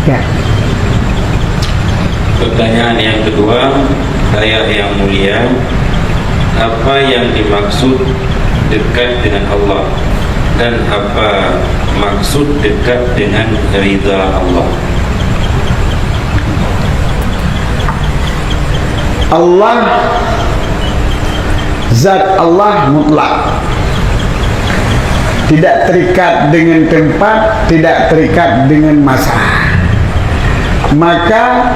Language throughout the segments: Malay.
Ya. Pertanyaan yang kedua, saya yang mulia, apa yang dimaksud dekat dengan Allah dan apa maksud dekat dengan ridha Allah? Allah, zat Allah mutlak, tidak terikat dengan tempat, tidak terikat dengan masa. Maka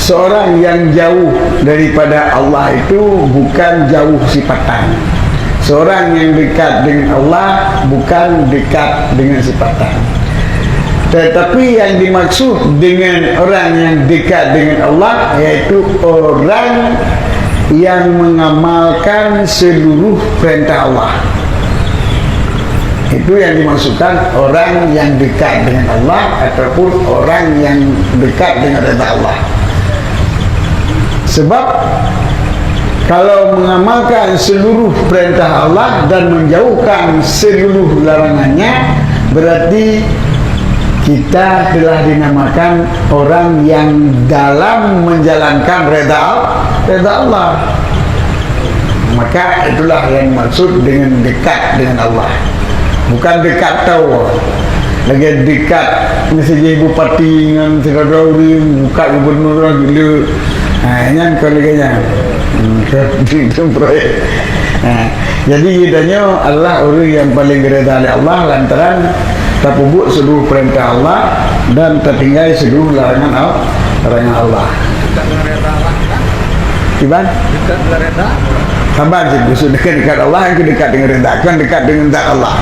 seorang yang jauh daripada Allah itu bukan jauh sifatan. Seorang yang dekat dengan Allah bukan dekat dengan sifatan. Tetapi yang dimaksud dengan orang yang dekat dengan Allah yaitu orang yang mengamalkan seluruh perintah Allah. Itu yang dimaksudkan orang yang dekat dengan Allah ataupun orang yang dekat dengan perintah Allah. Sebab kalau mengamalkan seluruh perintah Allah dan menjauhkan seluruh larangannya, berarti kita telah dinamakan orang yang dalam menjalankan reda Allah. Maka itulah yang maksud dengan dekat dengan Allah. Bukan dekat tahu. Lagi dekat misalnya bupati dengan sekadari, buka gubernur gila. Yang koleganya itu proyek. Jadi idanya adalah orang yang paling reda oleh Allah lantaran terpubuk seluruh perintah Allah dan tertinggal seluruh larangan Allah. Gimana? Dekat dengan reda. Sabar sih, dekat Allah yang dekat dengan reda, kan dekat dengan zat Allah.